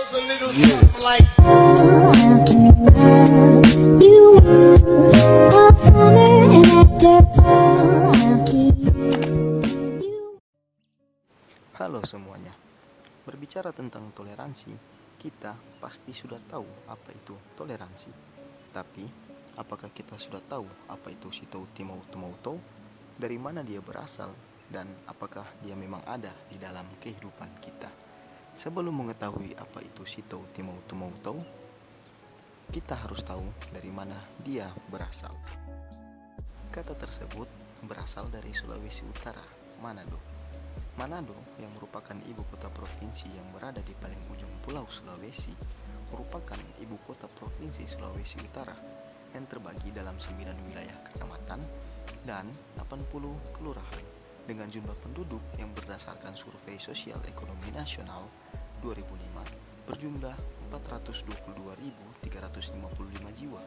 goes a little something like. Halo semuanya, berbicara tentang toleransi, kita pasti sudah tahu apa itu toleransi. Tapi, apakah kita sudah tahu apa itu Sitou Timau Tumautou? Dari mana dia berasal? Dan apakah dia memang ada di dalam kehidupan kita? Sebelum mengetahui apa itu Sitou Timau Tumautou, kita harus tahu dari mana dia berasal. Kata tersebut berasal dari Sulawesi Utara, Manado. Manado yang merupakan ibu kota provinsi yang berada di paling ujung pulau Sulawesi, merupakan ibu kota provinsi Sulawesi Utara yang terbagi dalam 9 wilayah kecamatan dan 80 kelurahan dengan jumlah penduduk yang berdasarkan Survei Sosial Ekonomi Nasional 2005 berjumlah 422.355 jiwa,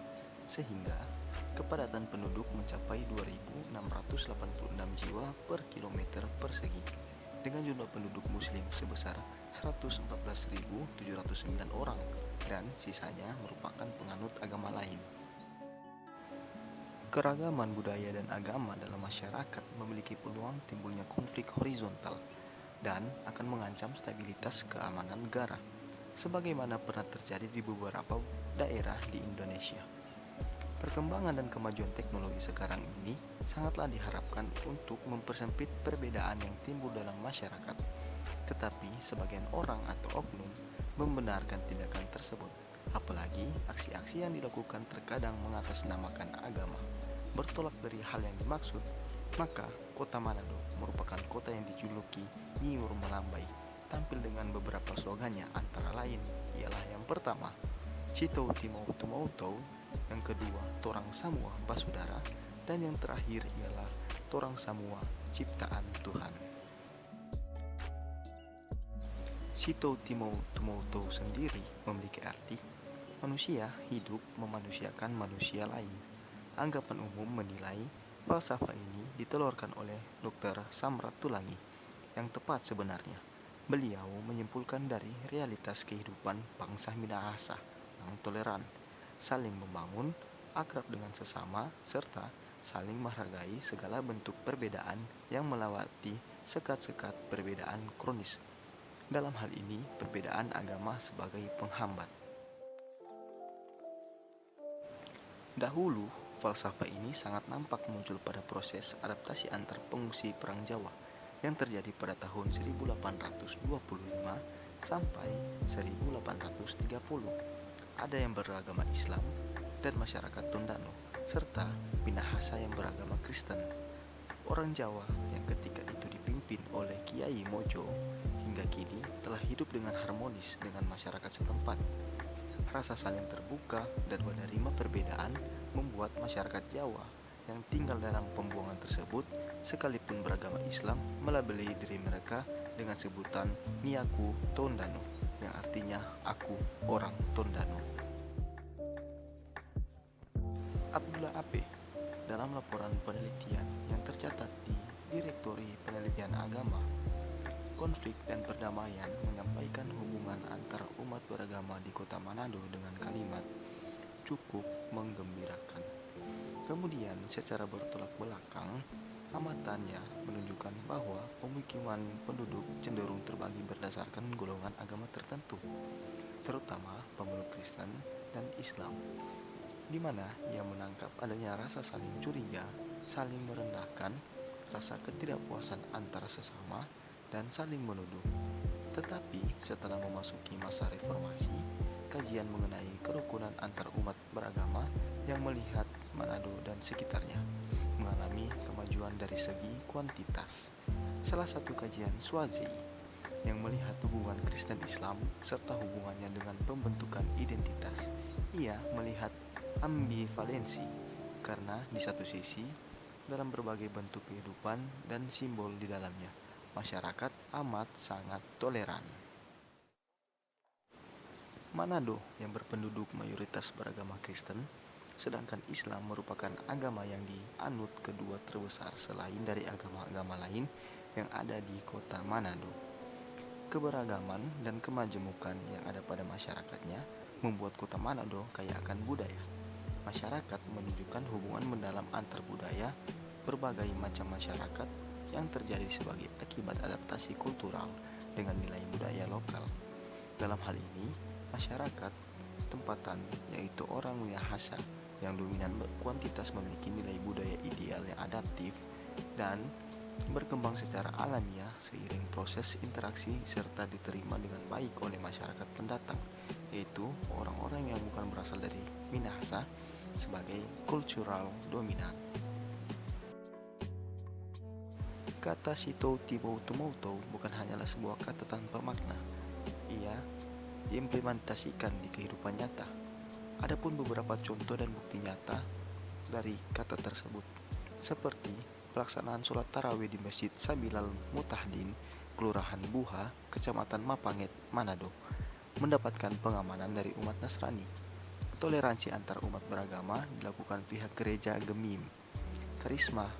sehingga kepadatan penduduk mencapai 2.686 jiwa per kilometer persegi, dengan jumlah penduduk muslim sebesar 114.709 orang dan sisanya merupakan penganut agama lain. Keragaman budaya dan agama dalam masyarakat memiliki peluang timbulnya konflik horizontal dan akan mengancam stabilitas keamanan negara, sebagaimana pernah terjadi di beberapa daerah di Indonesia. Perkembangan dan kemajuan teknologi sekarang ini sangatlah diharapkan untuk mempersempit perbedaan yang timbul dalam masyarakat. Tetapi sebagian orang atau oknum membenarkan tindakan tersebut, apalagi aksi-aksi yang dilakukan terkadang mengatasnamakan agama. Bertolak dari hal yang dimaksud, maka kota Manado merupakan kota yang dijuluki Nyiur Melambai, tampil dengan beberapa slogannya, antara lain ialah yang pertama, Sitou Timau Tumautou, yang kedua, Torang Samua Basudara, dan yang terakhir ialah Torang Samua Ciptaan Tuhan. Sitou Timau Tumautou sendiri memiliki arti manusia hidup memanusiakan manusia lain. Anggapan umum menilai falsafah ini ditelurkan oleh Dr. Samratulangi. Yang tepat sebenarnya, beliau menyimpulkan dari realitas kehidupan bangsa Minahasa yang toleran, saling membangun, akrab dengan sesama, serta saling menghargai segala bentuk perbedaan yang melewati sekat-sekat perbedaan kronis. Dalam hal ini, perbedaan agama sebagai penghambat. Dahulu, falsafah ini sangat nampak muncul pada proses adaptasi antar pengungsi Perang Jawa yang terjadi pada tahun 1825 sampai 1830. Ada yang beragama Islam dan masyarakat Tondano, serta Minahasa yang beragama Kristen. Orang Jawa yang ketika itu dipimpin oleh Kiai Mojo hingga kini telah hidup dengan harmonis dengan masyarakat setempat. Rasa saling terbuka dan menerima perbedaan membuat masyarakat Jawa yang tinggal dalam pembuangan tersebut, sekalipun beragama Islam, melabeli diri mereka dengan sebutan Miaku Tondano, yang artinya aku orang Tondano. Abdullah Ape dalam laporan penelitian yang tercatat di Direktori Penelitian Agama, Konflik dan Perdamaian menyampaikan hubungan antara umat beragama di kota Manado dengan kalimat cukup menggembirakan. Kemudian secara bertolak belakang, amatannya menunjukkan bahwa pemukiman penduduk cenderung terbagi berdasarkan golongan agama tertentu, terutama pemeluk Kristen dan Islam, di mana ia menangkap adanya rasa saling curiga, saling merendahkan, rasa ketidakpuasan antara sesama, dan saling menuduh. Tetapi setelah memasuki masa reformasi, kajian mengenai kerukunan antar umat beragama yang melihat Manado dan sekitarnya mengalami kemajuan dari segi kuantitas. Salah satu kajian Swazi yang melihat hubungan Kristen Islam serta hubungannya dengan pembentukan identitas. Ia melihat ambivalensi karena di satu sisi dalam berbagai bentuk kehidupan dan simbol di dalamnya, masyarakat amat sangat toleran. Manado yang berpenduduk mayoritas beragama Kristen, sedangkan Islam merupakan agama yang dianut kedua terbesar selain dari agama-agama lain yang ada di kota Manado. Keberagaman dan kemajemukan yang ada pada masyarakatnya membuat kota Manado kaya akan budaya. Masyarakat menunjukkan hubungan mendalam antar budaya, berbagai macam masyarakat yang terjadi sebagai akibat adaptasi kultural dengan nilai budaya lokal. Dalam hal ini, masyarakat tempatan yaitu orang Minahasa yang dominan kuantitas memiliki nilai budaya ideal yang adaptif dan berkembang secara alamiah seiring proses interaksi serta diterima dengan baik oleh masyarakat pendatang, yaitu orang-orang yang bukan berasal dari Minahasa sebagai cultural dominan. Kata Sitou Tibou Tumoutou bukan hanyalah sebuah kata tanpa makna. Ia diimplementasikan di kehidupan nyata. Adapun beberapa contoh dan bukti nyata dari kata tersebut, seperti pelaksanaan sholat tarawih di Masjid Sabilal Mutahdin, Kelurahan Buha, Kecamatan Mapanget, Manado, mendapatkan pengamanan dari umat Nasrani. Toleransi antar umat beragama dilakukan pihak gereja Gemim. Karisma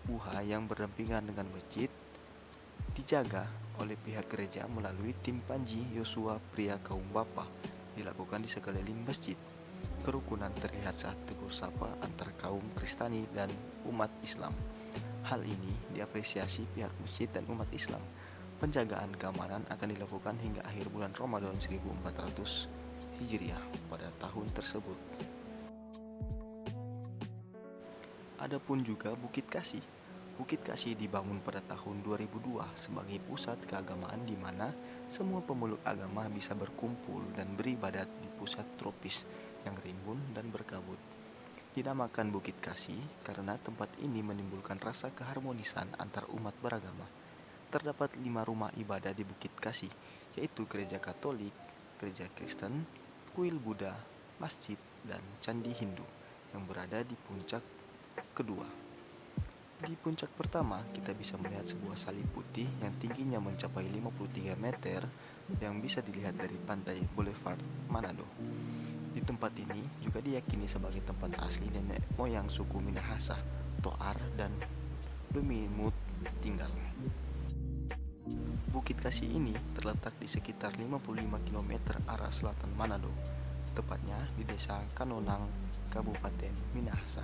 Buha yang berdampingan dengan masjid dijaga oleh pihak gereja melalui tim Panji Yosua pria kaum Bapa dilakukan di sekeliling masjid. Kerukunan terlihat saat tegur sapa antar kaum Kristani dan umat Islam. Hal ini diapresiasi pihak masjid dan umat Islam. Penjagaan keamanan akan dilakukan hingga akhir bulan Ramadan 1400 Hijriah pada tahun tersebut. Adapun juga Bukit Kasih. Bukit Kasih dibangun pada tahun 2002 sebagai pusat keagamaan di mana semua pemeluk agama bisa berkumpul dan beribadat di pusat tropis yang rimbun dan berkabut. Dinamakan Bukit Kasih karena tempat ini menimbulkan rasa keharmonisan antar umat beragama. Terdapat 5 rumah ibadah di Bukit Kasih, yaitu Gereja Katolik, Gereja Kristen, Kuil Buddha, Masjid, dan Candi Hindu yang berada di puncak kedua. Di puncak pertama, kita bisa melihat sebuah salib putih yang tingginya mencapai 53 meter yang bisa dilihat dari pantai Boulevard Manado. Di tempat ini juga diyakini sebagai tempat asli nenek moyang suku Minahasa, Toar, dan Lumimut tinggal. Bukit Kasih ini terletak di sekitar 55 km arah selatan Manado, tepatnya di desa Kanonang, Kabupaten Minahasa.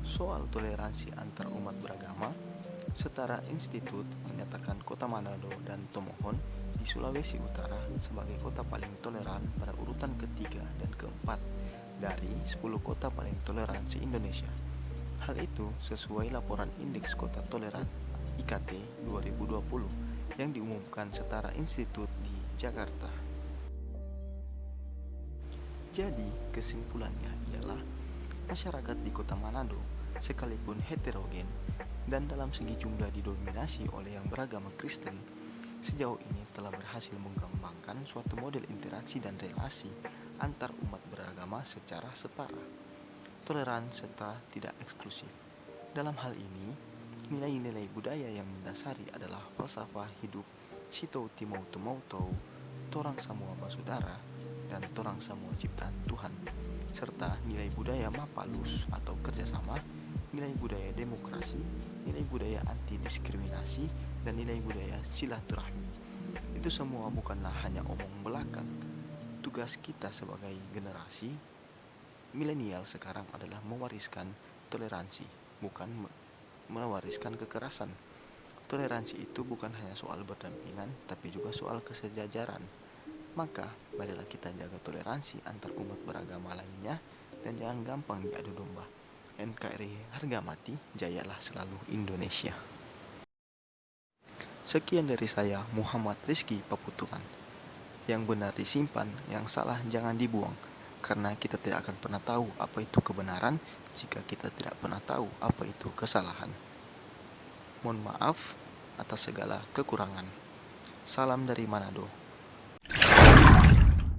Soal toleransi antar umat beragama, Setara Institut menyatakan kota Manado dan Tomohon di Sulawesi Utara sebagai kota paling toleran pada urutan ketiga dan keempat dari 10 kota paling toleran se-Indonesia. Hal itu sesuai laporan Indeks Kota Toleran IKT 2020 yang diumumkan Setara Institut di Jakarta. Jadi, kesimpulannya ialah masyarakat di kota Manado, sekalipun heterogen dan dalam segi jumlah didominasi oleh yang beragama Kristen, sejauh ini telah berhasil mengembangkan suatu model interaksi dan relasi antar umat beragama secara setara, toleran serta tidak eksklusif. Dalam hal ini, nilai-nilai budaya yang mendasari adalah falsafah hidup Sitou Timou Tumoutou, Torang Samua Basudara, dan Torang Samua Ciptaan Tuhan, serta nilai budaya Mapalus atau kerjasama, nilai budaya demokrasi, nilai budaya anti diskriminasi, dan nilai budaya silaturahmi. Itu semua bukanlah hanya omong belakang. Tugas kita sebagai generasi milenial sekarang adalah mewariskan toleransi, bukan mewariskan kekerasan. Toleransi itu bukan hanya soal berdampingan, tapi juga soal kesejajaran. Maka, marilah kita jaga toleransi antar umat beragama lainnya dan jangan gampang diadu domba. NKRI harga mati, jayalah selalu Indonesia. Sekian dari saya, Muhammad Rizky Paputuan. Yang benar disimpan, yang salah jangan dibuang, karena kita tidak akan pernah tahu apa itu kebenaran jika kita tidak pernah tahu apa itu kesalahan. Mohon maaf atas segala kekurangan. Salam dari Manado.